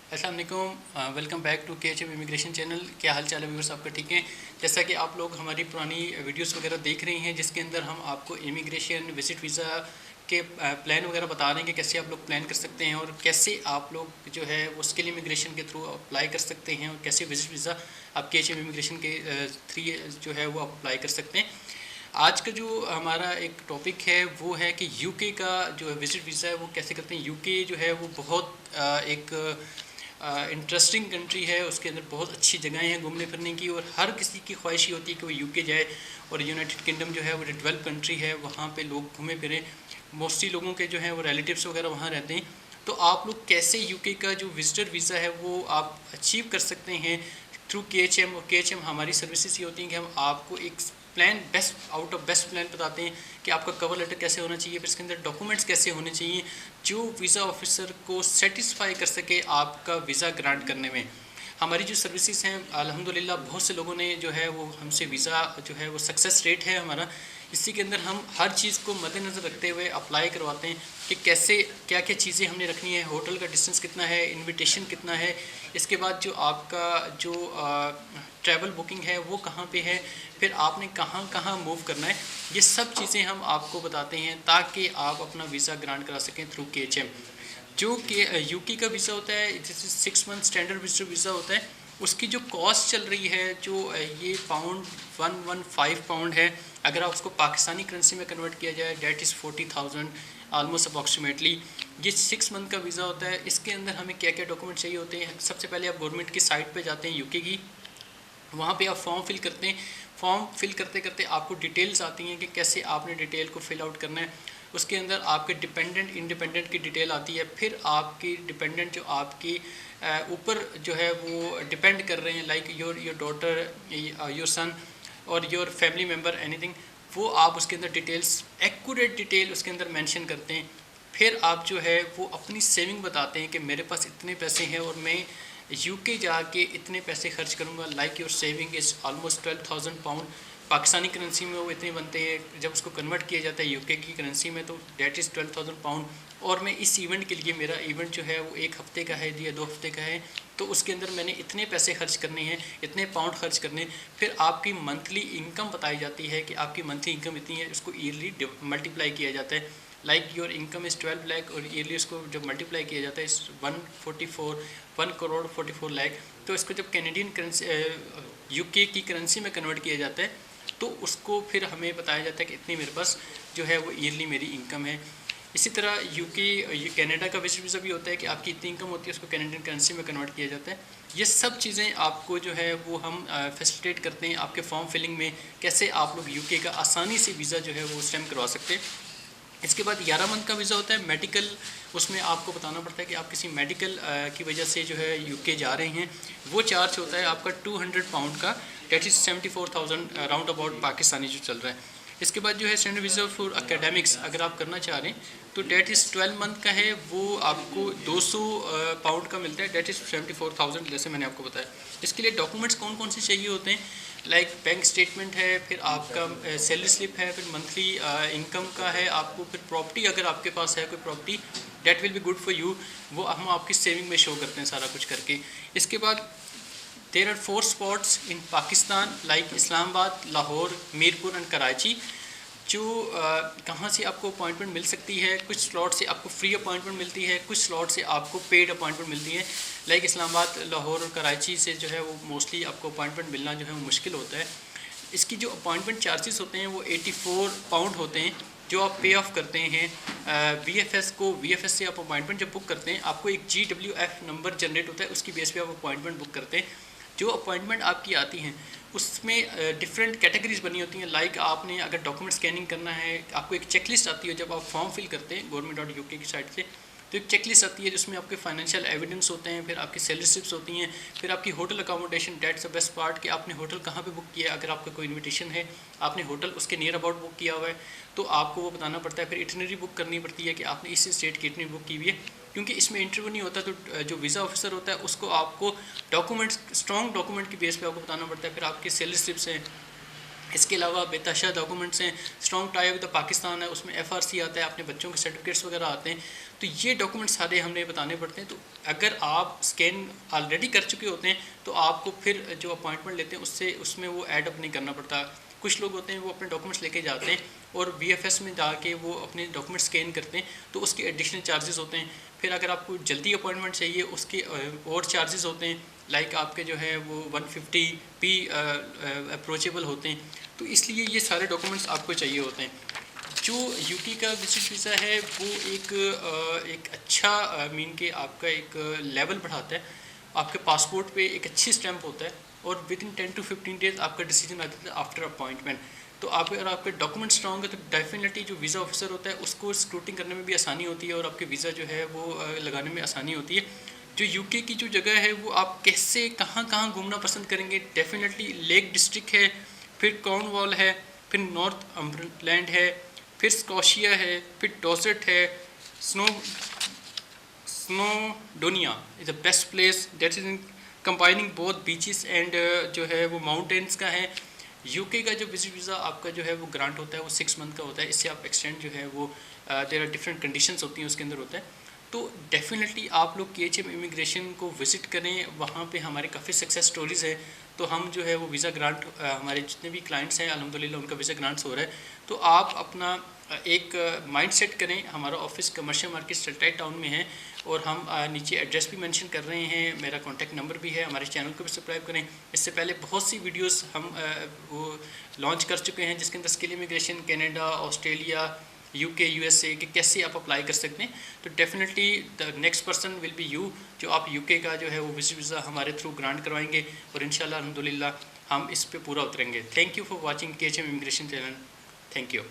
अस्सलाम वालेकुम, welcome back to KHM immigration channel. क्या हाल चाल है व्यूअर्स, आपका ठीक है? जैसा कि आप लोग हमारी पुरानी वीडियोस वगैरह देख रहे हैं जिसके अंदर हम आपको इमिग्रेशन विज़िट वीज़ा के प्लान वगैरह बता रहे हैं कि कैसे आप लोग प्लान कर सकते हैं और कैसे आप लोग जो है वो स्किल इमिग्रेशन के थ्रू अप्लाई कर सकते हैं और कैसे विज़िट वीज़ा आप KHM इमिग्रेशन के थ्री जो है वो आप अप्लाई कर सकते हैं। आज का जो हमारा एक टॉपिक है वो है कि यूके का जो विज़िट वीज़ा है वो कैसे करते हैं। यूके जो है वो बहुत एक इंटरेस्टिंग कंट्री है, उसके अंदर बहुत अच्छी जगहें हैं घूमने फिरने की और हर किसी की ख्वाहिश ही होती है कि वो यूके जाए। और यूनाइटेड किंगडम जो है वो डेवलप कंट्री है, वहाँ पे लोग घूमे फिरें। मोस्टली लोगों के जो है वो रिलेटिव्स वगैरह वहाँ रहते हैं। तो आप लोग कैसे यूके का जो विजिटर वीज़ा है वो आप अचीव कर सकते हैं थ्रू KHM। और KHM हमारी सर्विसेज ये होती हैं कि हम आपको एक plan best out of best plan बताते हैं कि आपका कवर लेटर कैसे होना चाहिए, फिर इसके अंदर डॉक्यूमेंट्स कैसे होने चाहिए जो वीज़ा ऑफिसर को सेटिस्फाई कर सके आपका वीज़ा ग्रांट करने में। हमारी जो सर्विसेज हैं अल्हम्दुलिल्लाह बहुत से लोगों ने जो है वो हमसे वीज़ा जो है वो सक्सेस रेट है हमारा। इसी के अंदर हम हर चीज़ को मद्देनज़र रखते हुए अप्लाई करवाते हैं कि कैसे क्या क्या चीज़ें हमने रखनी है, होटल का डिस्टेंस कितना है, इनविटेशन कितना है, इसके बाद जो आपका जो ट्रैवल बुकिंग है वो कहाँ पे है, फिर आपने कहाँ कहाँ मूव करना है, ये सब चीज़ें हम आपको बताते हैं ताकि आप अपना वीज़ा ग्रांट करा सकें थ्रू KHM। जो कि यूके का वीज़ा होता है जैसे 6 मंथ स्टैंडर्ड विजिटर वीज़ा होता है, उसकी जो कॉस्ट चल रही है जो ये पाउंड 115 पाउंड है। अगर आप उसको पाकिस्तानी करेंसी में कन्वर्ट किया जाए डेट इज़ 40,000 ऑलमोस्ट अप्रॉक्सीमेटली। ये 6 मंथ का वीज़ा होता है। इसके अंदर हमें क्या क्या डॉक्यूमेंट चाहिए होते हैं। सबसे पहले आप गवर्नमेंट की साइट पे जाते हैं यूके की, वहाँ पे आप फॉर्म फिल करते हैं। फॉर्म फिल करते करते आपको डिटेल्स आती हैं कि कैसे आपने डिटेल को फिल आउट करना है। उसके अंदर आपके डिपेंडेंट इंडिपेंडेंट की डिटेल आती है, फिर आपकी डिपेंडेंट जो आपकी ऊपर जो है वो डिपेंड कर रहे हैं like your daughter, your son और योर फैमिली मेम्बर एनीथिंग, वो आप उसके अंदर डिटेल्स एक्यूरेट डिटेल उसके अंदर मेंशन करते हैं। फिर आप जो है वो अपनी सेविंग बताते हैं कि मेरे पास इतने पैसे हैं और मैं यूके जाके इतने पैसे खर्च करूँगा। Like your saving is almost 12,000 pound. Pakistani currency में वो इतने बनते हैं, जब उसको कन्वर्ट किया जाता है यूके की करेंसी में तो डेट इज़ 12,000 पाउंड। और मैं इस इवेंट के लिए, मेरा इवेंट जो है वो 1 हफ़्ते का है या 2 हफ़्ते का है, तो उसके अंदर मैंने इतने पैसे खर्च करने हैं, इतने पाउंड खर्च करने। फिर आपकी मंथली इनकम बताई जाती है कि आपकी मंथली इनकम इतनी है, उसको ईयरली मल्टीप्लाई किया जाता है। Like your income is 12 lakh और ईयरली उसको जब मल्टीप्लाई किया जाता है इस 1 करोड़ 44 लाख, तो इसको जब कैनेडियन करेंसी यूके की करेंसी में कन्वर्ट किया जाता है तो उसको फिर हमें बताया जाता है कि इतनी मेरे पास जो है वो ईयरली मेरी इनकम है। इसी तरह कनाडा का विजिट वीज़ा भी होता है कि आपकी इतनी इनकम होती है, उसको कैनेडियन करेंसी में कन्वर्ट किया जाता है। ये सब चीज़ें आपको जो है वो हम फैसिलिटेट करते हैं आपके फॉर्म फिलिंग में, कैसे आप लोग यूके का आसानी से वीज़ा जो है वो स्टैम्प करवा सकते हैं। इसके बाद 11 मंथ का वीज़ा होता है मेडिकल। उसमें आपको बताना पड़ता है कि आप किसी मेडिकल की वजह से जो है यूके जा रहे हैं। वो चार्ज होता है आपका 200 पाउंड का, that is 74,000 round about Pakistani जो चल रहा है। इसके बाद जो है स्टैंडर्ड वीज़ा फॉर एकेडमिक्स अगर आप करना चाह रहे हैं तो डेट इज़ 12 मंथ का है, वो आपको 200 पाउंड का मिलता है, डेट इज़ 74,000 जैसे मैंने आपको बताया। इसके लिए डॉक्यूमेंट्स कौन कौन से चाहिए होते हैं, लाइक बैंक स्टेटमेंट है, फिर आपका सैलरी स्लिप है, फिर मंथली इनकम का है आपको, फिर प्रॉपर्टी अगर आपके पास है कोई property that will be good for you, वो हम आपकी सेविंग में शो करते हैं सारा कुछ करके। इसके बाद there are 4 spots in Pakistan like Islamabad, Lahore, Mirpur and Karachi, जो कहाँ से आपको अपॉइंटमेंट मिल सकती है। कुछ स्लॉट से आपको फ्री अपॉइंटमेंट मिलती है, कुछ स्लॉट से आपको पेड अपॉइंटमेंट मिलती है। लाइक इस्लामाबाद, लाहौर और कराची से जो है वो मोस्टली आपको अपॉइंटमेंट मिलना जो है वो मुश्किल होता है। इसकी जो अपॉइंटमेंट चार्जेस होते हैं वो 84 पाउंड होते हैं जो आप पे ऑफ करते हैं VFS को। VFS से आप अपॉइंटमेंट जब बुक करते हैं आपको एक GWF नंबर जनरेट होता है, उसकी बेस पे आप अपॉइंटमेंट बुक करते हैं। जो अपॉइंटमेंट आपकी आती हैं उसमें डिफरेंट कैटेगरीज बनी होती हैं। लाइक आपने अगर डॉक्यूमेंट स्कैनिंग करना है, आपको एक चेकलिस्ट आती है जब आप फॉर्म फिल करते हैं गवर्नमेंट.uk की साइट से, तो एक चेकलिस्ट आती है जिसमें आपके फाइनेंशियल एविडेंस होते हैं, फिर आपकी सैलरी स्लिप्स होती हैं, फिर आपकी hotel accommodation. That's the best part कि आपने होटल कहाँ पे बुक किया है। अगर आपका कोई इन्विटेशन है, आपने होटल उसके नियर अबाउट बुक किया हुआ है तो आपको वो बताना पड़ता है। फिर इटनरी बुक करनी पड़ती है कि आपने इस स्टेट की इटनरी बुक की हुई है, क्योंकि इसमें इंटरव्यू नहीं होता तो जो वीज़ा ऑफिसर होता है उसको आपको डॉक्यूमेंट्स, स्ट्रॉन्ग डॉक्यूमेंट की बेस पे आपको बताना पड़ता है। फिर आपकी सैलरी स्लिप्स हैं, इसके अलावा बेतहाशा डॉक्यूमेंट्स हैं, स्ट्रॉन्ग टाई विद पाकिस्तान है, उसमें FRC आता है, अपने बच्चों के सर्टिफिकेट्स वगैरह आते हैं। तो ये डॉक्यूमेंट्स सारे हमने बताने पड़ते हैं। तो अगर आप स्कैन ऑलरेडी कर चुके होते हैं तो आपको फिर जो अपॉइंटमेंट लेते हैं उसमें वो ऐड अप नहीं करना पड़ता। कुछ लोग होते हैं वो अपने डॉक्यूमेंट्स लेके जाते हैं और VFS में जाके वो अपने डॉक्यूमेंट स्कैन करते हैं, तो उसके एडिशनल चार्जेस होते हैं। फिर अगर आपको जल्दी अपॉइंटमेंट चाहिए उसके और चार्जेस होते हैं, लाइक आपके जो है वो 150p अप्रोचेबल होते हैं। तो इसलिए ये सारे डॉक्यूमेंट्स आपको चाहिए होते हैं। जो UK का विजिट वीज़ा है वो एक अच्छा मीन के आपका एक लेवल बढ़ाता है। आपके पासपोर्ट पे एक अच्छी स्टैंप होता है और विद इन 10 to 15 डेज आपका डिसीजन आता है आफ्टर अपॉइंटमेंट। तो आप अगर आपके डॉक्यूमेंट स्ट्रॉन्ग है तो डेफिनेटली जो वीज़ा ऑफिसर होता है उसको स्क्रूटिंग करने में भी आसानी होती है और आपके वीज़ा जो है वो लगाने में आसानी होती है। जो UK की जो जगह है वो आप कैसे कहाँ घूमना पसंद करेंगे, डेफिनेटली लेक डिस्ट्रिक्ट है, फिर कॉर्नवॉल है, फिर नॉर्थ अम्बरलैंड है, फिर स्कॉशिया है, फिर डॉसेट है, Snowdonia is the best place that is in combining both beaches and जो है वो माउंटेन्स का है। UK का जो विजिट वीज़ा आपका जो है वो ग्रांट होता है वो 6 मंथ का होता है। इससे आप एक्सटेंड जो है वो देयर आर डिफरेंट कंडीशंस होती हैं उसके अंदर होता है। तो डेफिनेटली आप लोग KHM इमिग्रेशन को विज़िट करें, वहाँ पे हमारे काफ़ी सक्सेस स्टोरीज़ है। तो हम जो है वो वीज़ा ग्रांट हमारे जितने भी क्लाइंट्स हैं अल्हम्दुलिल्लाह उनका वीज़ा ग्रांट्स हो रहा है। तो आप अपना एक माइंड सेट करें। हमारा ऑफिस कमर्शियल मार्केट सल्टाइट टाउन में है और हम नीचे एड्रेस भी मेंशन कर रहे हैं, मेरा कॉन्टैक्ट नंबर भी है। हमारे चैनल को भी सब्सक्राइब करें। इससे पहले बहुत सी वीडियोस हम वो लॉन्च कर चुके हैं जिसके अंदर skill immigration, Canada, Australia, UK, USA कि कैसे आप अप्लाई कर सकते हैं। तो definitely the next person will be you, जो आप UK का जो है वो विजिट वीज़ा हमारे थ्रू ग्रांट करवाएंगे और इंशाल्लाह अल्हम्दुलिल्लाह हम इस पे पूरा उतरेंगे। Thank you for watching KHM immigration channel. Thank you.